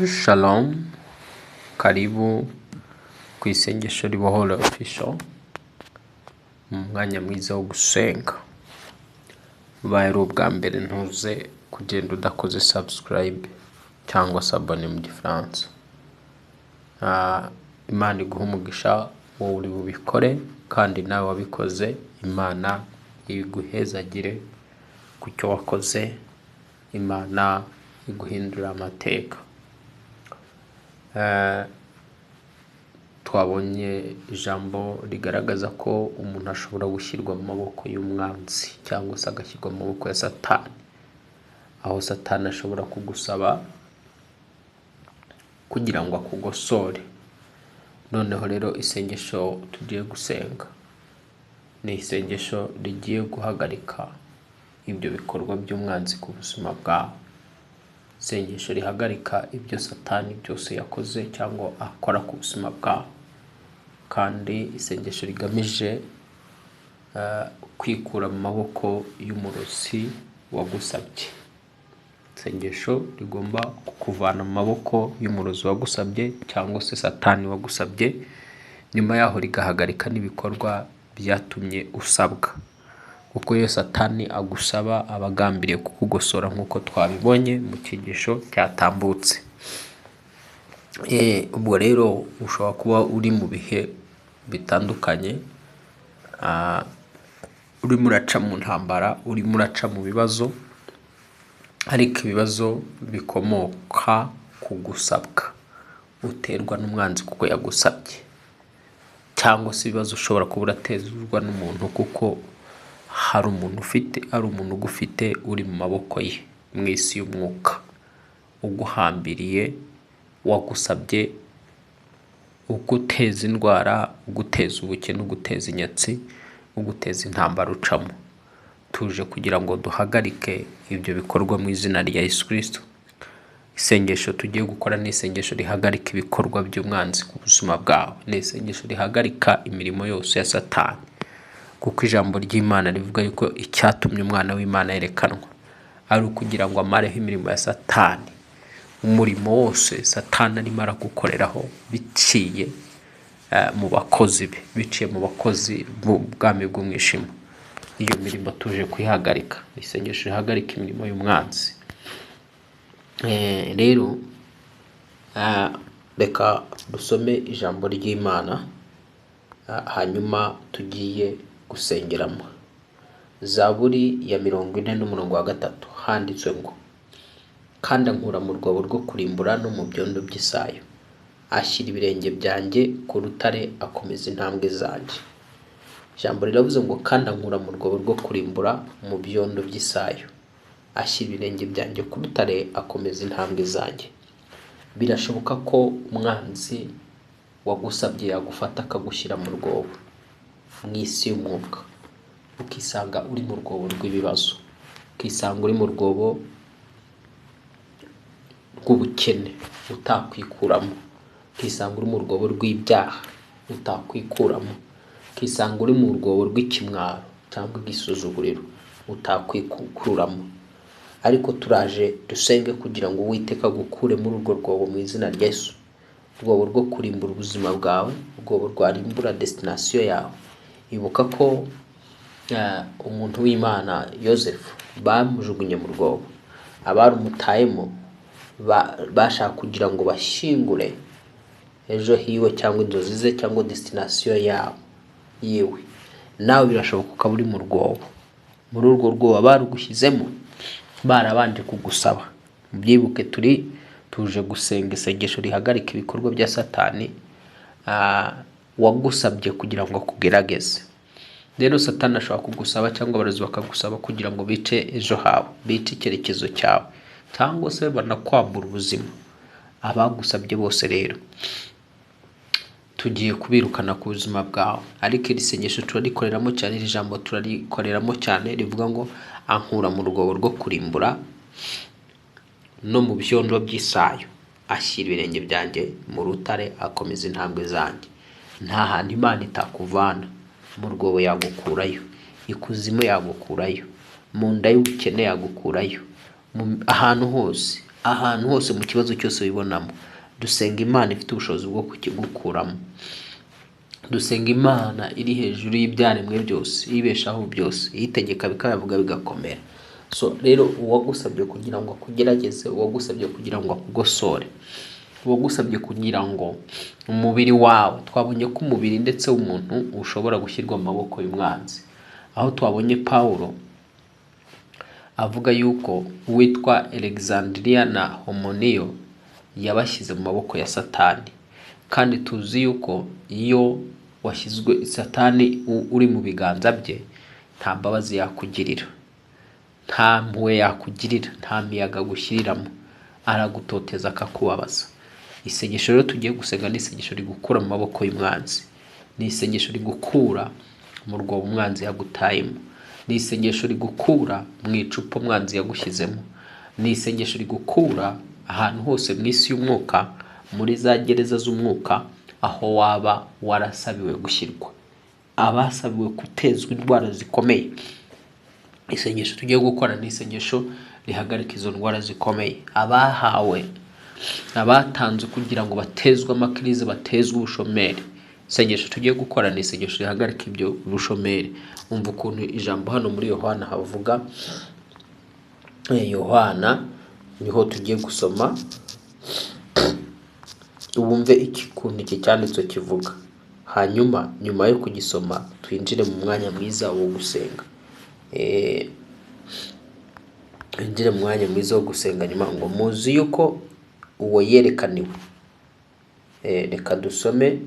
Shalom, karibu ku isengesho ribohora official, mu mwanya mwiza wo gusenga. Ubaye ari ubwa mbere ntuze kugenda udakoze subscribe cyangwa se abone mu gifaransa. Imana iguha umugisha wowe uri bubikore, kandi nawe wabikoze Imana iguhezagire ku cyo wakoze, Imana iguhindura amateka. Twabonye ijambo rigaragaza ko umuntu ashobora gushyirwa mu maboko y'umwanzi cyangwa se agashyirwa mu maboko ya Satani, aho Satani ashobora kugusaba kugira ngo akugosore. Noneho rero isengesho tugiye gusenga ni isengesho rigiye guhagarika ibyo bikorwa by'umwanzi ku buzima bwawe. Isengesho rihagarika ibyo Satani byose yakoze cyangwa akora ku buzima bwawe, kandi isengesho rigamije kwikura mu maboko y'umurozi wagusabye. Isengesho rigomba kukuvana mu maboko y'umurozi wagusabye cyangwa se Satani wagusabye, nyuma yaho rigahagarika n'ibikorwa byatumye usabwa. Kuko iyo Satani agusaba abagambiriye kukugosora nk'uko twabibonye mu cyigisho cyatambutse. Ubwo rero ushobora kuba uri mu bihe bitandukanye, urimo uraca mu ntambara, urimo uraca mu bibazo, ariko ibibazo bikomoka ku gusabwa, uterwa n'umwanzi kuko yagusabye, cyangwa se ibibazo ushobora kuba uratezwa n'umuntu kuko hari umuntu ugufite uri mu maboko ye mu isi y'umwuka, uguhambiriye, wagusabye, uguteza indwara, uguteza ubukene, uguteza inyatsi, uguteza intambara ucamo. Tuje kugira ngo duhagarike ibyo bikorwa mu izina rya Yesu Kristo. Isengesho tugiye gukora ni isengesho rihagarika ibikorwa by'umwanzi ku buzima bwawe, ni isengesho rihagarika imirimo yose ya Satani, kuko ijambo ry'Imana rivuga yuko icyatumye umwana w'Imana yerekanwa ari ukugira ngo amareho imirimo ya Satani. Umurimo wose Satani arimo aragukoreraho biciye mu bakozi be, biciye mu bakozi b'ubwami bw'umwijima, iyo mirimo tuje kuyihagarika. Isengesho rihagarika imirimo y'umwanzi. Rero reka dusome ijambo ry'Imana, hanyuma tugiye gusengeramo. Zaburi ya 40:3 handitswe ngo, kandi ankura mu rwobo rwo kurimbura no mu byondo by'isayo, ashyira ibirenge byanjye ku rutare, akomeza intambwe zanjye. Ijambo riravuze ngo kandi ankura mu rwobo rwo kurimbura mu byondo by'isayo, ashyira ibirenge byanjye ku rutare, akomeza intambwe zanjye. Birashoboka ko umwanzi wagusabye yagufata akagushyira mu rwobo mu isi y'umwuka, ukisanga uri mu rwobo rw'ibibazo, ukisanga uri mu rwobo rw'ubukene utakwikuramo, ukisanga uri mu rwobo rw'ibyaha utakwikuramo, ukisanga uri mu rwobo rw'ikimwaro cyangwa igisuzuguriro utakwikuramo. Ariko turaje dusenge kugira ngo Uwiteka agukure muri urwo rwobo mu izina rya Yesu. Urwobo rwo kurimbura ubuzima bwawe, urwobo rwarimbura destination yawe. Ibuka ko umuntu w'Imana Yosefu bamujugunye mu rwobo, abarumutayemo bashaka kugira ngo bashingure ejo hiwe cyangwa inzozi ze cyangwa destination yawe yewe. Nawe birashoboka ukaba uri mu rwobo, muri urwo rwobo barugushyizemo barabanje kugusaba. Mubyibuke tuje gusenga isengesho rihagarika ibikorwa bya Satani wagusabye kugira ngo akugerageze. Rero Satani ashobora kugusaba cyangwa abarozi bakagusaba kugira ngo bice ejo hawe, bice icyerekezo cyawe, cyangwa se banakwambura ubuzima. Abagusabye bose rero tugiye kubirukana ku buzima bwawe. Ariko iri sengesho turarikoreramo cyane, iri jambo turarikoreramo cyane, rivuga ngo ankura mu rwobo rwo kurimbura no mu byondo by'isayo, ashyira ibirenge byanjye mu rutare, akomeza intambwe zanjye. Nta hantu Imana itakuvana. Mu rwobo yagukurayo, ikuzimu yagukurayo, mu nda y'ubukene yagukurayo, ahantu hose ahantu hose mu kibazo cyose wibonamo, dusenga Imana ifite ubushobozi bwo kukigukuramo. Dusenga Imana iri hejuru y'ibyaremwe byose, ibeshaho byose, iyitegeka bikabivuga bigakomera. So rero uwagusabye kugira ngo akugerageze, uwagusabye kugira ngo akugosore, uwagusabye kugira ngo umubiri wawe, twabonye ko umubiri ndetse w'umuntu ushobora gushyirwa mu maboko y'umwanzi, aho twabonye Pawulo avuga yuko uwitwa Alexandria na Homoniyo yabashyize mu maboko ya Satani. Kandi tuzi yuko iyo washyizwe Satani uri mu biganza bye, nta mbabazi yakugirira, nta mpuhwe yakugirira, nta miyaga agushyiriramo, aragutoteza akakubabaza. Isengesho rero tugiye gusenga ni isengesho rigukura mu maboko y'umwanzi, ni isengesho rigukura mu rwobo umwanzi yagutayemo, ni isengesho rigukura mu icupa umwanzi yagushyizemo, ni isengesho rigukura ahantu hose mu isi y'umwuka, muri za gereza z'umwuka, aho waba warasabiwe gushyirwa, abasabiwe gutezwa indwara zikomeye. Isengesho tugiye gukora ni isengesho rihagarika izo ndwara zikomeye, abatanze kugira ngo batezwe amakirize, batezwe ubushomeri. Isengesho tugiye gukora ni isengesho rihagarika ibyo bushomeri. Umva ukuntu ijambo hano muri Yohana havuga, Yohana niho tugiye gusoma, ubumve ukuntu iki cyanditswe kivuga. Hanyuma nyuma yo kugisoma twinjire mu mwanya mwiza wo gusenga. Twinjire mu mwanya mwiza wo gusenga nyuma ngo muzi yuko uwo yerekaniwe. Reka dusome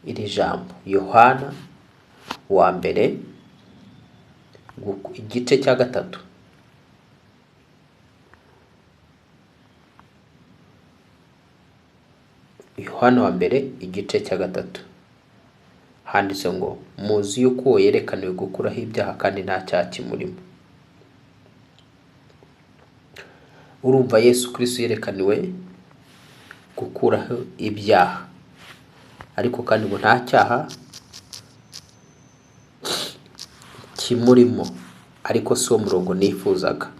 iri jambo, Yohana wa mbere igice cya 3. Yohana wa mbere igice cya 3 handitse ngo muzi yuko uwo yerekaniwe gukuraho ibyaha kandi nta cyaha kimurimo. Urumva Yesu Kristo yerekaniwe gukuraho ibyaha, ariko kandi ngo nta cyaha kimurimo, ariko si wo murongo nifuzaga.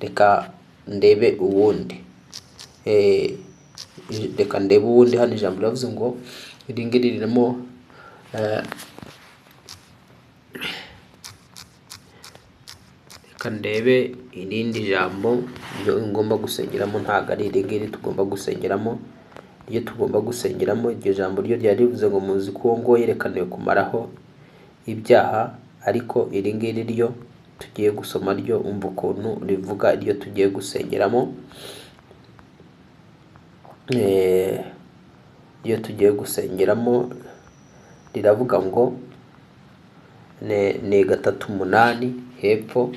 Reka ndebe uwundi, hano ijambo riravuze ngo iri ngiri ririmo reka ndebe irindi jambo ngomba gusengeramo, ntabwo ari iri ngiri tugomba gusengeramo. Iyo tugomba gusengeramo iryo jambo ryo ryari rivuze ngo muzi ko uwo ngo yerekaniwe kumaraho ibyaha, ariko iri ngiri ryo tugiye gusoma ryo umva ukuntu rivuga, iryo tugiye gusengeramo. Iyo tugiye gusengeramo riravuga ngo ni 3:8 hepfo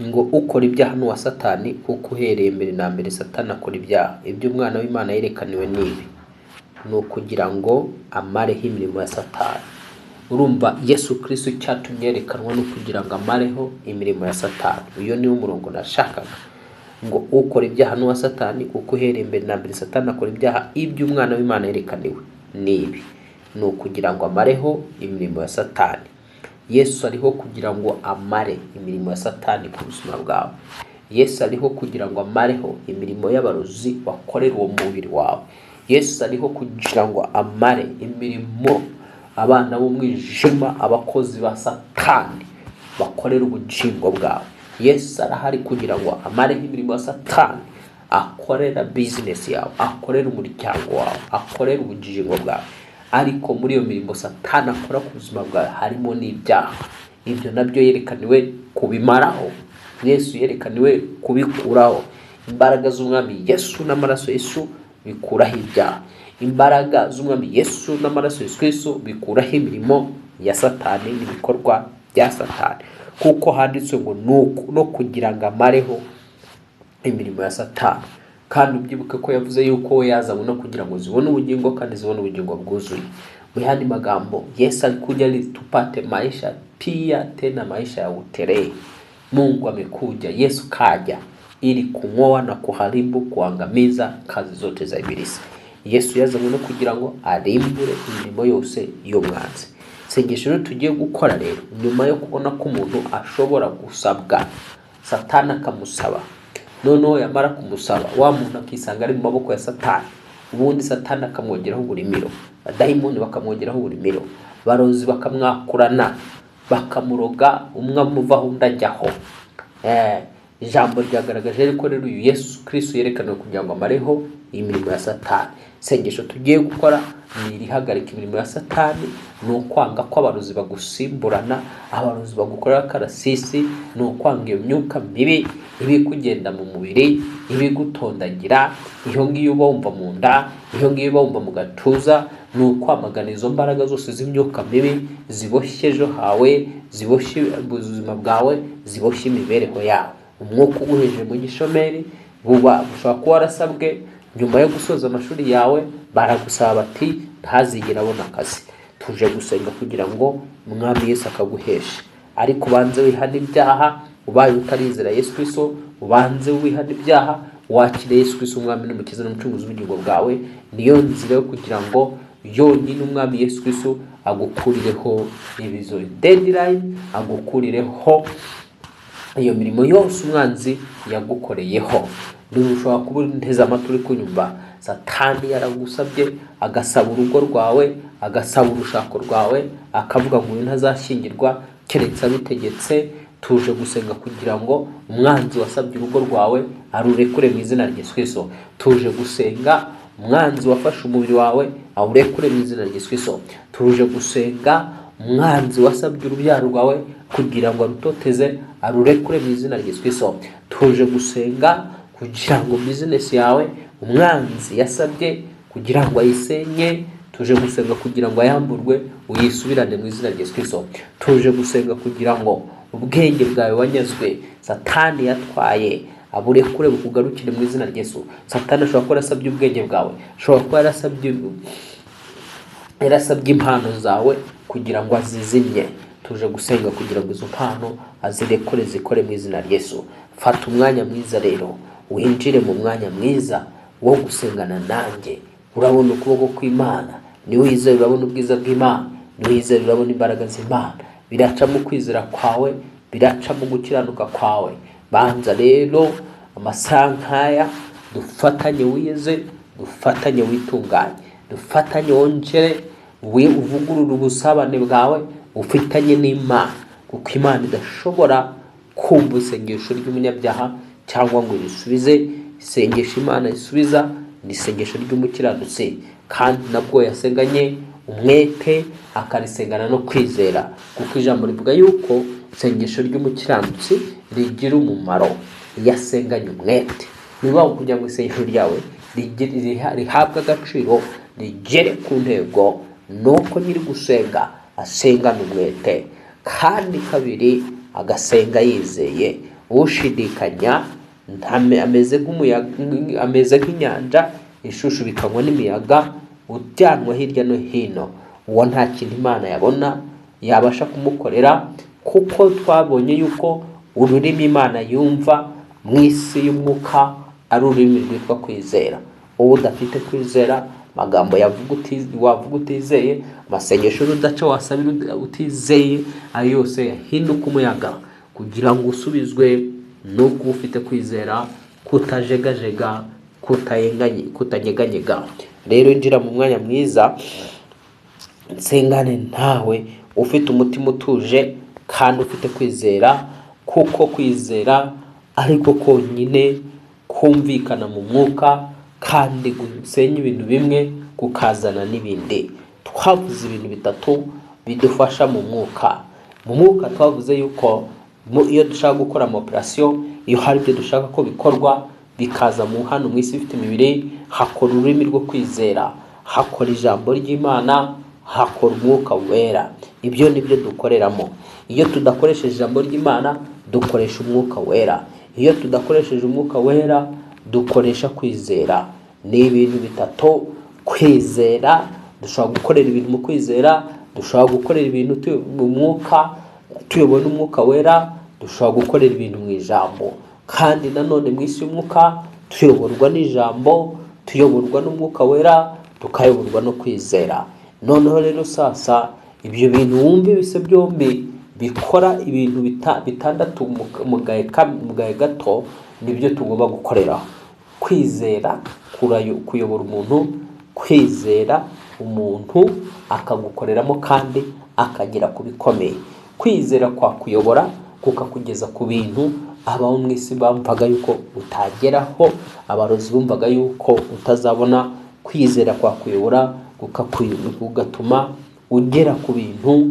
ngo ukora ibyaha n'uwa Satani, kuko uhereye mbere na mbere Satani akora ibyaha. Ibyo umwana w'Imana yerekaniwe n'ibi, ni ukugira ngo amareho imirimo ya Satani. Urumva Yesu Kristo cyatumye yerekanwa no kugira ngo amareho imirimo ya Satani. Uyo niwo murongo nashakaga, ngo ukora ibyaha n'uwa Satani, kuko uhereye mbere na mbere Satani akora ibyaha. Ibyo umwana w'Imana yerekaniwe n'ibi, ni ukugira ngo amareho imirimo ya Satani. Yesu ariho kugira ngo amare imirimo ya Satani ku buzima bwawe. Yesu ariho kugira ngo amareho imirimo y'abarozi bakorera uwo mubiri wawe. Yesu ariho kugira ngo amare imirimo abana b'umwijima, abakozi ba Satani bakorera ubugingo bwawe. Yesu arahari kugira ngo amareho imirimo ya Satani akorera business yawe, akorera umuryango wawe, akorera ubugingo bwawe. Ariko muri iyo mirimo Satani akora ku buzima bwawe harimo n'ibyaha. Ibyo nabyo yerekaniwe kubimaraho. Yesu yerekaniwe kubikuraho. Imbaraga z'umwami Yesu n'amaraso Yesu bikuraho ibyaha. Imbaraga z'umwami Yesu n'amaraso Yesu Kristo bikuraho imirimo ya Satani n'ibikorwa bya Satani, kuko handitswe ngo no kugira ngo amareho imirimo ya Satani. Kandi ubyibuke ko yavuze yuko we yazanywe no kugira ngo zibone ubugingo, kandi zibone ubugingo bwuzuye. Mu yandi magambo, Yesu alikuja ili tupate maisha pia tena maisha ya utere. Mungu amekuja, Yesu kaja ili kung'oa na kuharibu, kuangamiza kazi zote za ibilisi. Yesu yazanywe no kugira ngo arimbure imirimo yose y'umwanzi. Isengesho rero tugiye gukora rero, nyuma yo kubona ko umuntu ashobora gusabwa, Satani akamusaba noneho yamara kumusaba wa muntu akisanga ari mu maboko ya Satani, ubundi Satani akamwongeraho uburimiro, abadayimoni bakamwongeraho uburimiro, barozi bakamwakurana, bakamuroga, umwe amuvaho undi ajyaho. Ijambo ryagaragaje ariko rero uyu Yesu Kristo yerekana kugira ngo amareho imirimo ya Satani. Isengesho tugiye gukora ni irihagarika imirimo ya Satani, ni ukwanga ko abarozi bagusimburana, abarozi bagukorera karasisi, ni ukwanga iyo myuka mibi ibi kugenda mu mubiri, ibi gutondagira, iyo ngiyo uba wumva mu nda, iyo ngiyo uba wumva mu gatuza, ni ukwamagana izo mbaraga zose z'imyuka mibi ziboshye ejo hawe, ziboshye ubuzima bwawe, ziboshye imibereho yawe. Umwuka uguheje mu gishomeri bushobora kuba warasabwe nyuma yo gusoza amashuri yawe, baragusaba bati ntazigera abona akazi. Tuje gusenga kugira ngo Umwami Yesu akaguheshe, ariko ubanze wihana ibyaha. Ubaye utarizera Yesu Kristo, ubanze wihana ibyaha, wakire Yesu Kristo Umwami n'Umukiza n'Umucunguzi w'ubugingo bwawe. Niyo nzira yo kugira ngo yonyine Umwami Yesu Kristo agukurireho ibizo deadline, agukurireho iyo mirimo yose umwanzi yagukoreyeho. Ushobora kuba nteze amatwi uri kunyumva, Satani yaragusabye, agasaba urugo rwawe, agasaba urushako rwawe, akavuga ngo uyu ntazashyingirwa keretse abitegetse. Tuje gusenga kugira ngo umwanzi wasabye urugo rwawe arurekure mu izina rya Yesu Kristo. Tuje gusenga umwanzi wafashe umubiri wawe awurekure mu izina rya Yesu Kristo. Tuje gusenga umwanzi wasabye urubyaro rwawe kugira ngo arutoteze arurekure mu izina rya Yesu Kristo. Tuje gusenga kugira ngo business yawe umwanzi yasabye kugira ngo ayisenye, tuje gusenga kugira ngo ayamburwe uyisubirane mu izina rya Yesu Kristo. Tuje gusenga kugira ngo ubwenge bwawe wanyazwe Satani yatwaye aburekure bukugarukire mu izina rya Yesu. Satani ashobora kuba yarasabye ubwenge bwawe, ashobora kuba yarasabye impano zawe kugira ngo azizimye. Tuje gusenga kugira ngo izo mpano azirekure zikore mu izina rya Yesu. Fata umwanya mwiza rero, winjire mu mwanya mwiza wo gusengana nanjye. Urabona ukuboko kw'Imana, ni wizeye urabona ubwiza bw'Imana, ni wizeye urabona imbaraga z'Imana. Biraca mu kwizera kwawe, biraca mu gukiranuka kwawe. Banza rero amasaha nk'aya dufatanye wize, dufatanye witunganye, dufatanye wongere uvugurura ubusabane bwawe ufitanye n'Imana, kuko Imana idashobora kumva isengesho ry'umunyabyaha cyangwa ngo risubize. Isengesho Imana isubiza ni isengesho ry'umukiranutsi, kandi nabwo yasenganye umwete akarisengana no kwizera, kuko ijambo rivuga yuko isengesho ry'umukiranutsi rigira umumaro iyo asenganye umwete. Niba kugira ngo isengesho ryawe rihabwe agaciro, rigere ku ntego, nuko nyiri gusenga asengana umwete, kandi kabiri agasenga yizeye. Ushidikanya ameze nk'umuyaga, ameze nk'inyanja ishushubikanywa n'imiyaga, ujyanwa hirya no hino. Uwo nta kintu Imana yabona yabasha kumukorera, kuko twabonye yuko ururimi Imana yumva mu isi y'umwuka ari ururimi rwitwa kwizera. Uwo udafite kwizera, magambo wavuga utizeye, amasengesho udaca wasabira utizeye, ayo yose yahinduka umuyaga. Kugira ngo usubizwe nuko ufite kwizera kutajegajega, kutanyeganyega. Rero injira mu mwanya mwiza, nsengane ntawe ufite umutima utuje kandi ufite kwizera, kuko kwizera ariko konyine kumvikana mu mwuka kandi gusenya ibintu bimwe kukazana n'ibindi. Twavuze ibintu bitatu bidufasha mu mwuka. Mu mwuka twavuze yuko iyo dushaka gukora operation, iyo hari ibyo dushaka ko bikorwa bikaza mu hano mu isi ifite imibiri, hakora ururimi rwo kwizera, hakora ijambo ry'Imana, hakora umwuka wera. Ibyo nibyo dukoreramo. Iyo tudakoresheje ijambo ry'Imana, dukoresha umwuka wera. Iyo tudakoresheje umwuka wera, dukoresha kwizera. Ni ibintu bitatu. Kwizera, dushobora gukorera ibintu mu kwizera, dushobora gukorera ibintu mu mwuka tuyobona umwuka wera, dushobora gukorera ibintu mu ijambo. Kandi nanone mu isi y'umwuka tuyoborwa n'ijambo, tuyoborwa n'umwuka wera, tukayoborwa no kwizera. Noneho rero sasa ibyo bintu wumve bise byombi bikora ibintu bitandatu mu gahe gato, nibyo tugomba gukoreraho. Kwizera kuyobora umuntu, kwizera umuntu akagukoreramo kandi akagera ku bikomeye. Kwizera kwakuyobora kukakugeza ku bintu abaho mu isi bamvaga yuko utageraho, abarozi bumvaga yuko utazabona. Kwizera kwakuyobora kugatuma ugera ku bintu,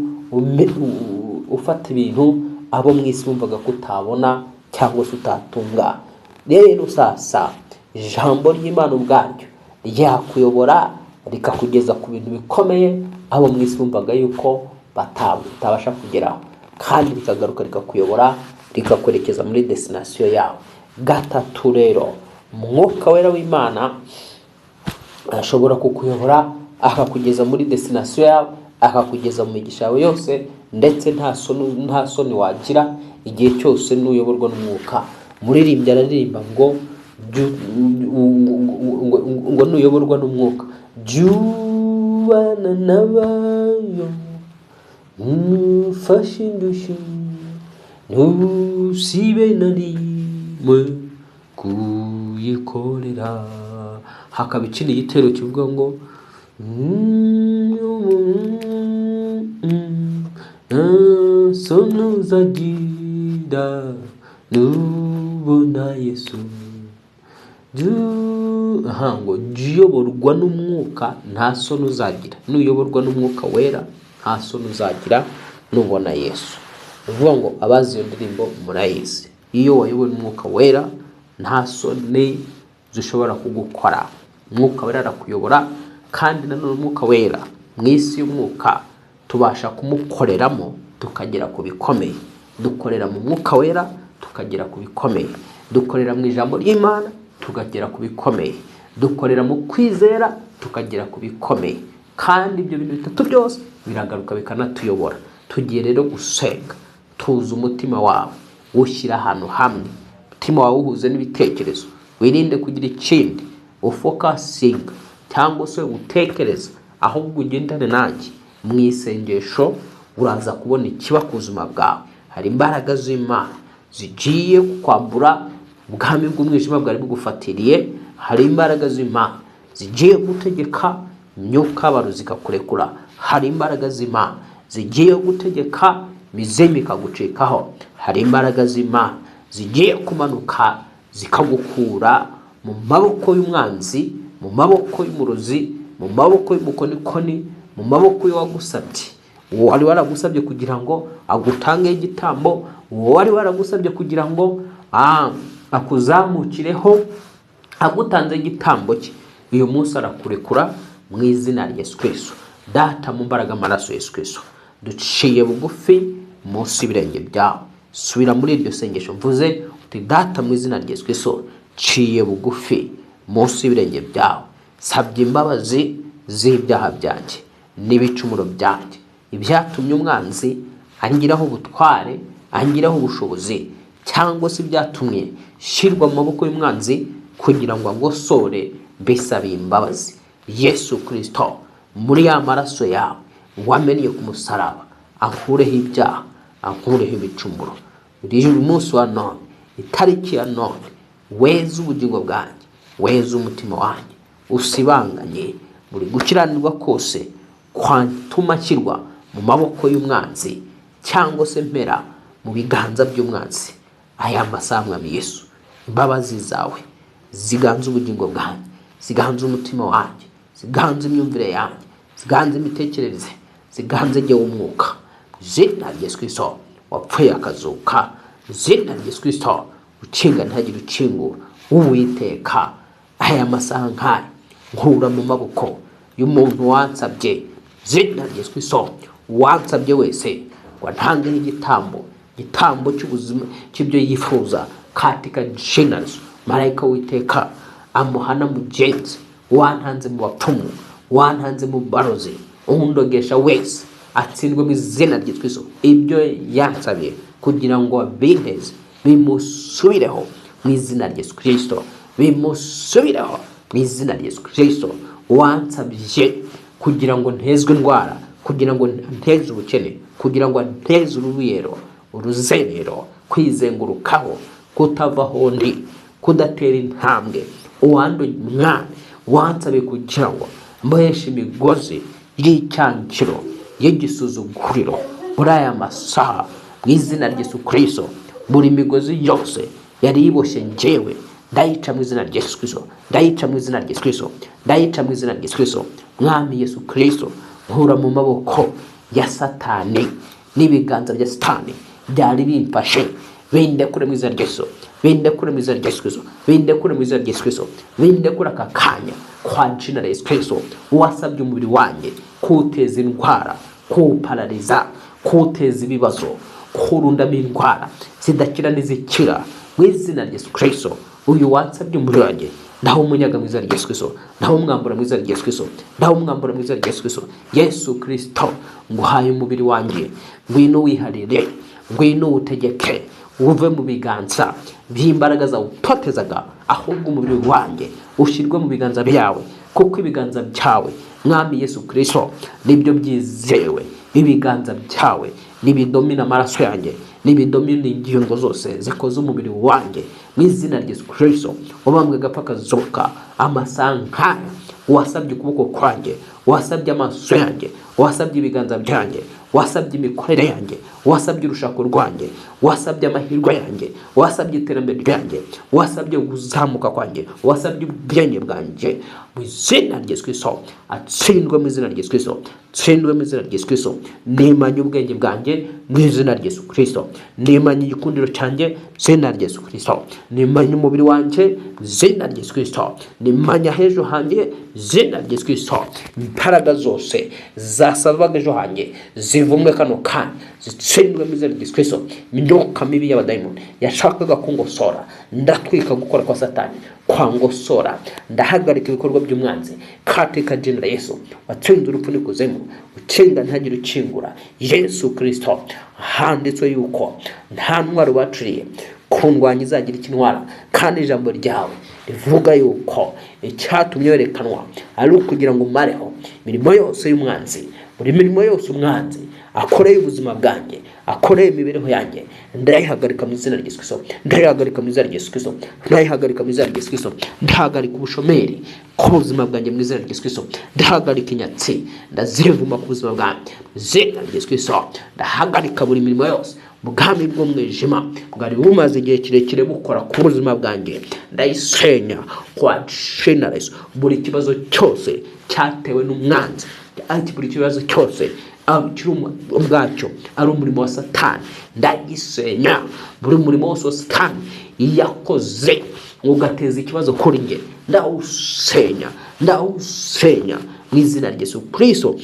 ufata ibintu abo mu isi bumvaga ko utabona cyangwa se utatunga. Rero sasa ijambo ry'Imana ubwaryo ryakuyobora rikakugeza ku bintu bikomeye abo mu isi bumvaga yuko batabasha kugeraho, kandi rikagaruka rikakuyobora rikakwerekeza muri destination yawe. Gatatu rero, Umwuka Wera w'Imana ashobora kukuyobora akakugeza muri destination yawe, akakugeza mu migisha yawe yose, ndetse nta soni wagira igihe cyose n'uyoborwa n'Umwuka. Muririmbyi araririmba ngo nuyoborwa n'Umwuka jubana nabayo mufashe indushyi ntusibe na rimwe kuyikorera. Hakaba ikindi gitero kivuga ngo sonuzagira nubona Yesu. Ngo uyoborwa n'Umwuka nta soni uzagira. Nuyoborwa n'Umwuka Wera nta soni uzagira nubona Yesu. Uvuga ngo abazi iyo ndirimbo murayizi. Iyo wayobowe n'Umwuka Wera nta soni zishobora kugukora. Umwuka Wera arakuyobora, kandi nanone Umwuka Wera mu isi y'umwuka tubasha kumukoreramo tukagera ku bikomeye. Dukorera mu Mwuka Wera tukagera ku bikomeye. Dukorera mu ijambo ry'Imana tukagera ku bikomeye. Dukorera mu kwizera tukagera ku bikomeye. Kandi ibyo bintu bitatu byose biragaruka bikanatuyobora. Tugiye rero gusenga, tuza umutima wawe ushyira ahantu hamwe, umutima wawe uhuze n'ibitekerezo. Wirinde kugira ikindi ufokasinga cyangwa se utekereza, ahubwo ugendane nanjye mu isengesho. Uraza kubona ikiba ku buzima bwawe. Hari imbaraga z'Imana zigiye kukwambura ubwami bw'umwijima bwari bugufatiriye. Hari imbaraga z'Imana zigiye gutegeka imyuka y'abarozi ikakurekura. Hari imbaraga z'Imana zigiye gutegeka imizimu ikagucikaho. Hari imbaraga z'Imana zigiye kumanuka zikagukura mu maboko y'umwanzi, mu maboko y'umurozi, mu maboko y'umukonikoni, mu maboko y'uwagusabye. Uwo wari waragusabye kugira ngo agutange igitambo, uwo wari waragusabye kugira ngo akuzamukireho agutanze igitambo cye, uyu munsi arakurekura mu izina rya Yesu Kristo. Data, mu mbaraga amaraso Yesu Kristo, duciye bugufi munsi y'ibirenge byawe. Subira muri iryo sengesho mvuze uti, Data, mu izina rya Yesu Kristo, ciye bugufi munsi y'ibirenge byawe. Sabye imbabazi z'ibyaha byanjye n'ibicumuro byanjye, ibyatumye umwanzi angiraho ubutware, angiraho ubushobozi, cyangwa se ibyatumye shyirwa mu maboko y'umwanzi kugira ngo agosore. Mbisabiye imbabazi Yesu Kristo, muri ya maraso yawe wamennye ku musaraba, ankureho ibyaha, ankureho ibicumuro. Uyu munsi wa none, itariki ya none, weza ubugingo bwanjye, weza umutima wanjye, usibanganye buri gukiranirwa kose kwatuma ashyirwa mu maboko y'umwanzi, cyangwa se mpera mu biganza by'umwanzi. Aya masaha Mwami Yesu, imbabazi zawe ziganze ubugingo bwanjye, ziganze umutima wanjye, ziganze imyumvire yanjye, ziganze imitekerereze, ziganze jye w'umwuka. Izina rya Yesu Kristo wapfuye akazuka, izina rya Yesu Kristo ukinga ntihagire ukingura. Uwiteka, aya masaha nk'aya nkura mu maboko y'umuntu wansabye, izina rya Yesu Kristo wansabye wese ngo ntangeho igitambo cy'ubuzima cy'ibyo yifuza katika jina Yesu. Marayika w'Uwiteka amuhana mugenzi, wantanze mu bapfumu, wantanze mu barozi, undogesha wese atsindwe mu izina rya Yesu Kristo. Ibyo yansabye kugira ngo abinteze bimusubireho mu izina rya Yesu Kristo, bimusubireho mu izina rya Yesu Kristo. Wansabye kugira ngo ntezwe indwara, kugira ngo nteze ubukene, kugira ngo nteze urubuyero, uruzerero, kwizengurukaho, kutavaho ndi, kudatera intambwe, uwanduye umwana wansabe kugira ngo mboheshe imigozi y'icyangiro y'igisuzuguriro muri aya masaha mu izina rya Yesu Kristo. Buri migozi yose yari yiboshye njyewe ndayica mu izina rya Yesu Kristo, ndayica mu izina rya Yesu Kristo, ndayica mu izina rya Yesu Kristo. Mwami Yesu Kristo, nkura mu maboko ya Satani n'ibiganza bya Satani byari bimfashe, bindekure mu izina rya Yesu, bindekure mu izina rya Yesu Kristo, bindekure mu izina rya Yesu Kristo, bindekure aka kanya kwa jina la Yesu Kristo. Wasabye umubiri wanjye kuwuteza indwara, kuwuparariza, kuwuteza ibibazo, kurundamo indwara zidakira n'izikira mu izina rya Yesu Kristo. Uyu wansabye umubiri wanjye naho umunyaga mu izina rya Yesu Kristo, naho umwambura mu izina rya Yesu Kristo, naho umwambura mu izina rya Yesu Kristo. Yesu Kristo, nguhaye umubiri wanjye, ngwino wiharire, ngwino utegeke, uve mu biganza by'imbaraga zawe utotezaga, ahubwo umubiri wanjye ushyirwe mu biganza byawe, kuko ibiganza byawe Mwami Yesu Kristo nibyo byizewe. Ibiganza byawe nibidomina amaraso yanjye, nibidomina ingingo zose zikoze umubiri wanjye mu izina rya Yesu Kristo. Ubambwe gapfa kazuka amasankaya, wasabye ukuboko kwanjye, wasabye amaso yanjye, wasabye ibiganza byanjye, wasabye imikorere yanjye, wasabye urushako rwanjye, wasabye amahirwe yanjye, wasabye iterambere ryanjye, wasabye kuzamuka kwanjye, wasabye ubwenge bwanjye mu izina rya Yesu Kristo. Atsindwe mu izina rya Yesu Kristo, atsindwe mu izina rya Yesu Kristo. Nimanye ubwenge bwanjye mu izina rya Yesu Kristo, nimanye igikundiro cyanjye mu izina rya Yesu Kristo, nimanye umubiri wanjye mu izina rya Yesu Kristo, nimanye hejo hanjye mu izina rya Yesu Kristo. Imbaraga zose zasabaga ejo hanjye zivumwe kano kanya, zitsindwe mu izina rya Yesu Kristo. Imyuka mibi y'abadayimoni yashakaga kungosora, ndatwika gukora kwa Satani kwangosora, ndahagarika ibikorwa by'umwanzi katika jina la Yesu. Watsinze urupfu n'ikuzimu, ukinga ntagire ukingura. Yesu Kristo, handitswe yuko nta ntwaro baciriye kundwanya izagira ikinwara, kandi ijambo ryawe rivuga yuko icyatumye werekanwa ari ukugira ngo umareho imirimo yose y'umwanzi. Buri mirimo yose umwanzi akoreye ubuzima bwanjye, akoreye imibereho yanjye, ndayihagarika mu izina rya Yesu Kristo, ndayihagarika mu izina rya Yesu Kristo, ndayihagarika mu izina rya Yesu Kristo. Ndahagarika ubushomeri ku buzima bwanjye mu izina rya Yesu Kristo, ndahagarika inyatsi, ndazivuma ku buzima bwanjye mu izina rya Yesu Kristo. Ndahagarika buri mirimo yose ubwami bw'umwijima bwari bumaze igihe kirekire bukora ku buzima bwanjye, ndayisenya kwa jina la Yesu. Buri kibazo cyose cyatewe n'umwanzi, buri kibazo cyose ubwacyo ari umurimo wa Satani, ndagisenya. Buri murimo wose wa Satani yakoze ugateza ikibazo kuri nge, ndawusenya, ndawusenya mu izina rya Yesu Kristo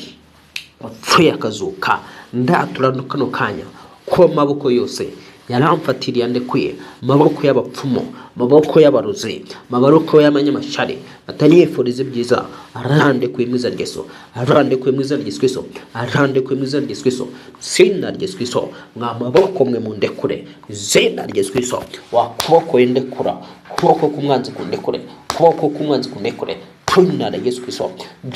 wapfuye akazuka. Ndatura kano kanya ko maboko yose yaramfatiriye ndekuye, maboko y'abapfumu, maboko y'abarozi, maboko y'amanyamashyari batanifuriza ibyiza, arandekuye mu izina rya Yesu, arandekuye mu izina rya Yesu Kristo, arandekuye mu izina rya Yesu Kristo, izina rya Yesu Kristo. Mwa maboko mwe mundekure izina rya Yesu Kristo. Wakuboko yendekura, kuboko kumwanzi kundekure, kuboko kumwanzi kundekure, jina la Yesu Kristo,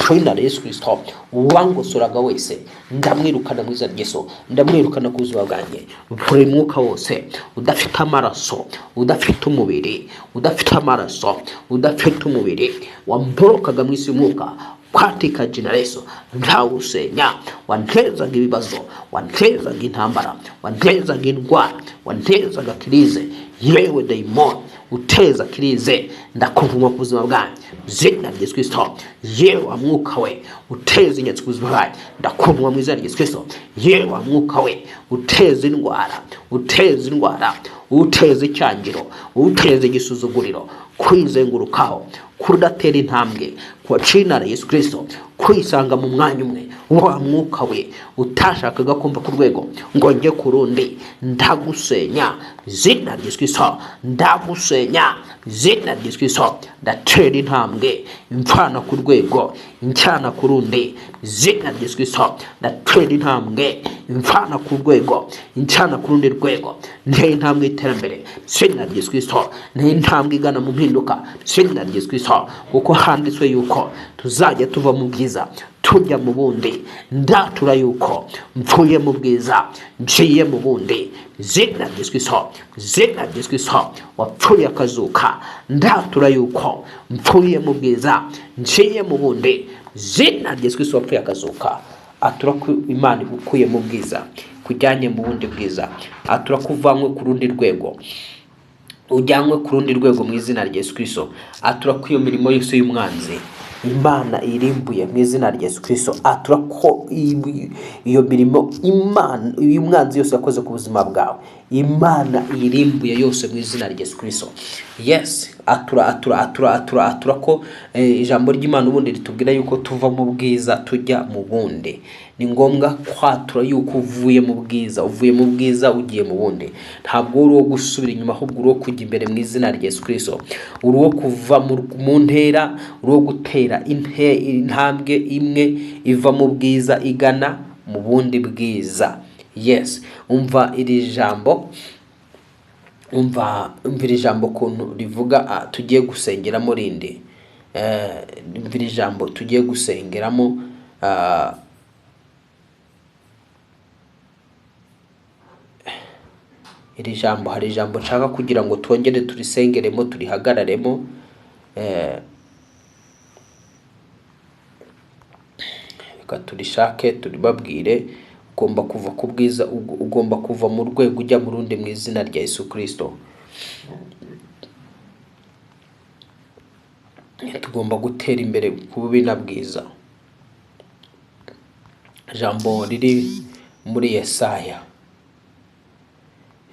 jina la Yesu Kristo. Uwangosuraga wese ndamwirukana mu izina rya Yesu, ndamwirukana ku buzima bwanjye. Buri mwuka wose udafite amaraso, udafite umubiri, udafite amaraso, udafite umubiri, wamborokaga mu isi y'umwuka katika jina la Yesu, ndawusenya. Wantezaga ibibazo, wantezaga intambara, wantezaga indwara, wantezaga krize, yewe daimoni uteza krize, ndakuvuma ku buzima bwanjye zina rya Yesu Kristo. Yewe mwuka we uteza inyatsi ku buzima bwanjye, ndakuvuma mu izina rya Yesu Kristo. Yewe mwuka we uteza indwara, uteza indwara, uteza icyangiro, uteza igisuzuguriro, kwizengurukaho, kudatera intambwe kwa jina la Yesu Kristo, kwisanga mu mwanya umwe. Wa mwuka we utashakaga kumva ku rwego ngo njye ku rundi, ndagusenya zina rya Yesu Kristo, ndagusenya zina rya Yesu Kristo. Ndatera intambwe imfana ku rwego, incyana ku rundi zina rya Yesu Kristo. Ndatera intambwe imfana ku rwego, incyana ku rundi rwego. Ntera intambwe iterambere zina rya Yesu Kristo, ntera intambwe igana mu mpinduka zina rya Yesu Kristo. Kuko handitswe yuko tuzajya tuva mu bwiza tujya mu bundi, ndatura yuko mvuye mu bwiza ngiye mu bundi. Izina rya Yesu Kristo, izina rya Yesu Kristo wapfuye akazuka, ndatura yuko mvuye mu bwiza ngiye mu bundi. Izina rya Yesu Kristo wapfuye akazuka. Atura ko Imana igukuye mu bwiza kujyanye mu bundi bwiza. Atura ko uvanywe ku rundi rwego ujyanwe ku rundi rwego mu izina rya Yesu Kristo. Atura ko iyo mirimo yose y'umwanzi Imana irimbuye mu izina rya Yesu Kristo. Atura ko iyo mirimo Imana y'umwanzi yose yakoze ku buzima bwawe Imana irimbuye yose mu izina rya Yesu Kristo. Yes, atura ko ijambo ry'Imana ubundi ritubwira yuko tuva mu bwiza tujya mu bundi. Ni ngombwa kwatura yuko uvuye mu bwiza ugiye mu bundi. Ntabwo uri wo gusubira inyuma, ahubwo uri wo kujya imbere mu izina rya Yesu Kristo. Uri wo kuva mu ntera, uri wo gutera intambwe imwe iva mu bwiza igana mu bundi bwiza. Yes, umva iri jambo kuntu rivuga tugiye gusengeramo rindi. Umva iri jambo tugiye gusengeramo. Iri jambo, hari ijambo nshaka kugira ngo twongere turisengeremo, turihagararemo. Reka turishake turibabwire. Ugomba kuva ku bwiza, ugomba kuva mu rwego ujya mu rundi mu izina rya Yesu Kristo. Tugomba gutera imbere ku bubi na bwiza. Jambo riri muri Yesaya.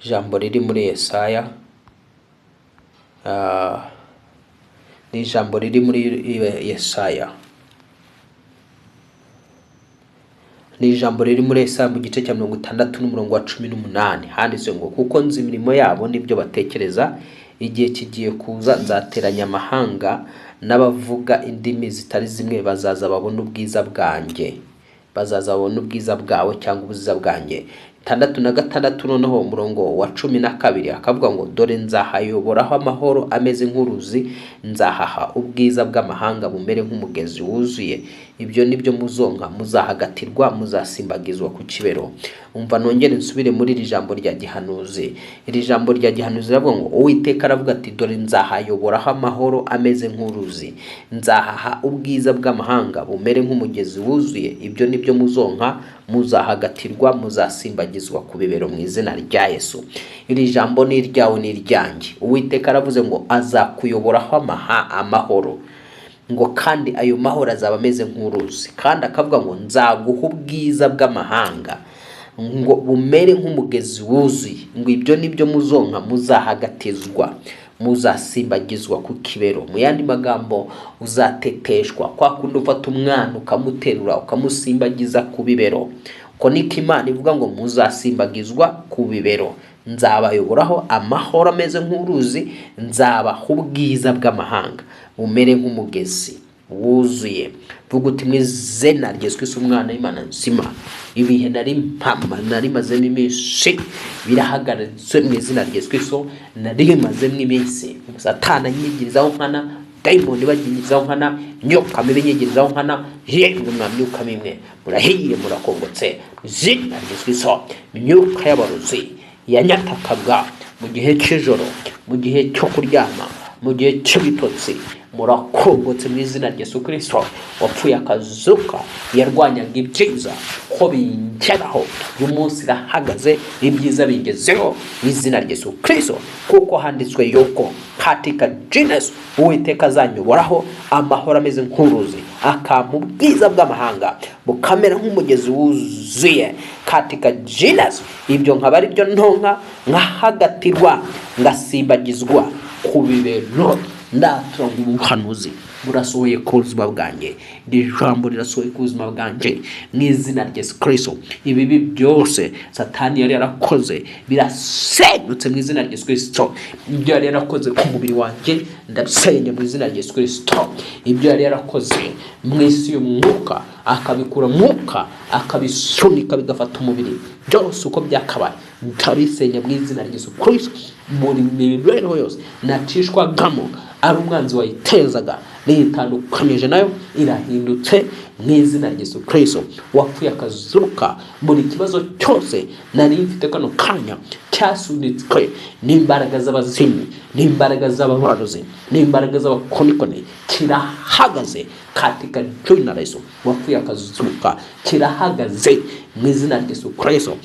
Jambo riri muri Yesaya. Ni jambo riri muri Yesaya. Ni ijambo riri muri Yesaya mu gice cya 60 n'umurongo wa 18. Handitse ngo kuko nzi imirimo yabo n'ibyo batekereza, igihe kigiye kuza nzateranya amahanga n'abavuga indimi zitari zimwe bazaza babona ubwiza bwanjye. Bazaza babona ubwiza bwawe cyangwa ubwiza bwanjye. 66 noneho umurongo wa 12 akavuga ngo dore nzahayoboraho amahoro ameze nk'uruzi, nzahaha ubwiza bw'amahanga bumere nk'umugezi wuzuye. Ibyo nibyo muzonka, muzahagatirwa, muzasimbagizwa ku kibero. Umva nongere nsubire muri iri jambo rya gihanuzi. Iri jambo rya gihanuzi ravuga ngo Uwiteka aravuga ati dore nzahayoboraho amahoro ameze nk'uruzi, nzahaha ubwiza bw'amahanga bumere nk'umugezi wuzuye. Ibyo nibyo muzonka, muzahagatirwa, muzasimbagizwa ku bibero mu izina rya Yesu. Iri jambo ni iryawe ni iryanjye. Uwiteka aravuze ngo azakuyoboraho amahoro, ngo kandi ayo mahoro azaba ameze nk'uruzi. Kandi akavuga ngo nzaguha ubwiza bw'amahanga ngo bumere nk'umugezi wuzuye. Ngo ibyo nibyo muzonka, muzahagatizwa, muzasimbagizwa ku kibero. Mu yandi magambo uzateteshwa. Kwa kundi ufata umwana ukamuterura ukamusimbagiza ku bibero, ko niko Imana ivuga ngo muzasimbagizwa ku bibero. Nzabayoboraho amahoro ameze nk'uruzi, nzabaha ubwiza bw'amahanga bumere nk'umugezi wuzuye. Vuga uti mu izina rya Yesu Kristo umwana w'Imana nzima, ibihe nari mazemo iminsi birahagaritse mu izina rya Yesu Kristo. Nari mazemo iminsi Satani anyigirizaho nkana, dayimoni bagirizaho nkana, nyoka mibi nyigirizaho nkana. Yemwe mwamyuka mimwe murahiye murakongotse mu izina rya Yesu Kristo. Imyuka y'abarozi yanyatakaga mu gihe cy'ijoro, mu gihe cyo kuryama, mu gihe cy'ibitotsi, murakongotse mu izina rya Yesu Kristo wapfuye akazuka. Yarwanyaga ibyiza ko bingeraho, uyu munsi irahagaze, ibyiza bingezeho mu izina rya Yesu Kristo. Kuko handitswe yuko katika jina Yesu Uwiteka azanyoboraho amahoro ameze nk'uruzi, akampa ubwiza bw'amahanga bukamera nk'umugezi wuzuye. Katika jina Yesu ibyo nkaba ari byo ntonka, nkahagatirwa, ngasimbagizwa ku bibero. Ndatura ngo ubuhanuzi burasohoye ku buzima bwanjye. Iri jambo rirasohoye ku buzima bwanjye mu izina rya Yesu Kristo. Ibibi byose Satani yari yarakoze birasenyutse mu izina rya Yesu Kristo. Ibyo yari yarakoze ku mubiri wanjye ndabisenya mu izina rya Yesu Kristo. Ibyo yari yarakoze mu isi y'umwuka akabikura mwuka akabisunika bigafata umubiri, byose uko byakabaye ndabisenya mu izina rya Yesu Kristo. Muri mibereho yose nacishwagamo ari umwanzi wayitezaga, niyitandukanije nayo irahindutse mu izina rya Yesu Kristo wapfuye akazuka. Buri kibazo cyose nari mfite kano kanya cyasunitswe n'imbaraga z'abazimu, n'imbaraga z'ababarozi, n'imbaraga z'abakonikoni, kirahagaze katika jina la Yesu. Wapfuye akazuka kirahagaze mu izina rya Yesu Kristo.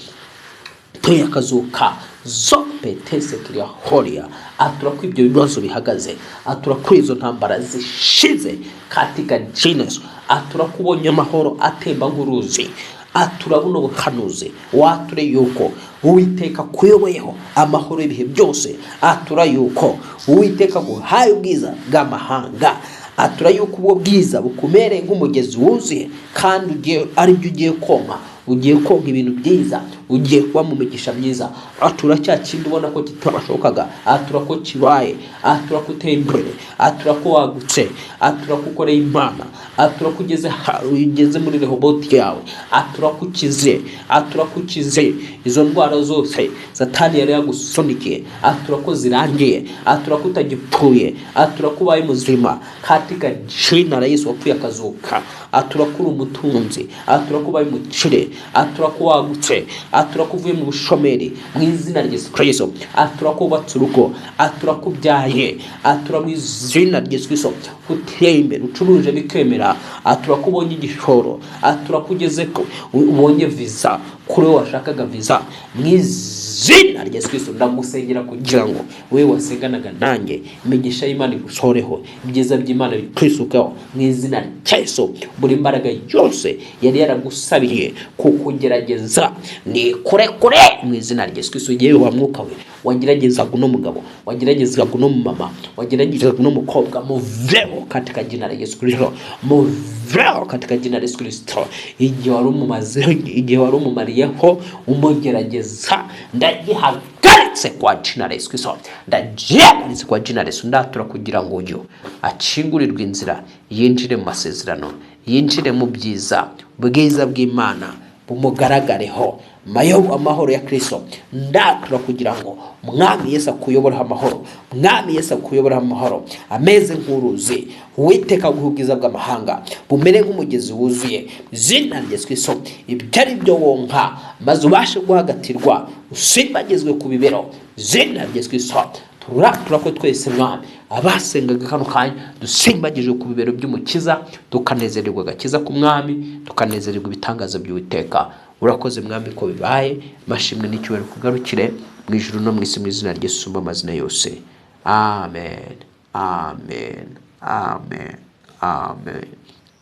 Wapfuye akazuka zope tese kiriya horia. Atura ko ibyo bibazo bihagaze, atura ko izo ntambara zishize katika jina Yesu. Atura kubonye amahoro atemba nk'uruzi. Atura buno buhanuzi wature yuko Uwiteka kuyoboyeho amahoro ibihe byose. Atura yuko Uwiteka guhaye ubwiza bw'amahanga. Atura yuko ubwo bwiza bukumere nk'umugezi wuzuye kandi ugiye ari byo ugiye koma, ugiye konka ibintu byiza, ugiye kuba mu migisha myiza. Atura cya kindi ubona ko kitabashokaga, atura ko kibaye, atura ko uteye imbere, atura ko wagutse, atura ko ukoreye Imana, atura ko ugeze muri Rehoboti yawe, atura ko ukize, atura ko ukize izo ndwara zose Satani yari yagusonikiye, atura ko zirangiye, atura ko utagipfuye, atura ko ubaye muzima katika jina la Yesu. Wapfuye akazuka, atura ko uri umutunzi, atura ko ubaye umukire, atura ko wagutse, atura ko uvuye mu bushomeri mu izina rya Yesu Kristo. Atura ko ubatse urugo, atura ko ubyaye, atura mu izina rya Yesu Kristo uteye imbere, ucuruje bikemera, atura ko ubonye igishoro, atura ko ugeze ko ubonye visa kuri washakaga visa mu izina rya Yesu Kristo. Ndagusengera kugira ngo wewe wasenganaga nanjye imigisha y'Imana igusoreho, ibyiza by'Imana bikwisukeho mu izina rya Yesu. Buri imbaraga yose yari yaragusabiye kukugerageza ni kure mu izina rya Yesu Kristo. Yewe wa mwuka we wageragezaga uno mugabo, wageragezaga uno mama, wageragezaga uno mukobwa, muveho katika jina la Yesu Kristo, muveho katika jina la Yesu Kristo. Igihe wari umumariyeho umugerageza, ndagihagaritse kwa jina la Yesu Kristo, ndagihagaritse kwa jina la Yesu. Ndatura kugira ngo uyu akingurirwe inzira, yinjire mu masezerano, yinjire mu byiza bw'Imana bumugaragareho amahoro ya Kristo. Ndatura kugira ngo Mwami Yesu akuyobora amahoro, Mwami Yesu akuyobora amahoro ameze nk'uruzi. Uwiteka guhugiza bw'amahanga bumere nk'umugezi wuzuye zina rya Yesu Kristo. Ibyari byo wonka maze ubashe guhagatirwa, usimbagizwe ku bibero zina rya Yesu Kristo. Turatura ko twese Mwami abasengaga kano kanya dusimbagije ku bibero by'umukiza, tukanezererwa agakiza ku Mwami, tukanezererwa ibitangaza by'Uwiteka. Urakoze Mwami ko bibaye, mashimwe n'icyubahiro kugarukire mu ijuru no mu isi mu izina rya Yesu mu mazina yose. Amen, amen, amen, amen,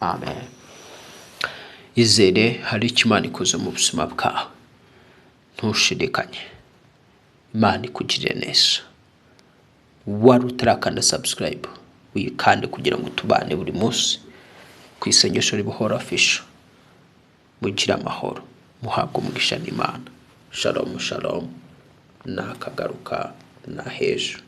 amen. Izere hari icyo Imana ikoze mu buzima bwawe, ntushidikanye. Imana ikugirire neza. Wari utarakanda subscribe uyikande kugira ngo tubane buri munsi ku isengesho ribuhora official. Mugira amahoro, muhabwe umugisha n'Imana. Shalom shalom, nakagaruka na hejo.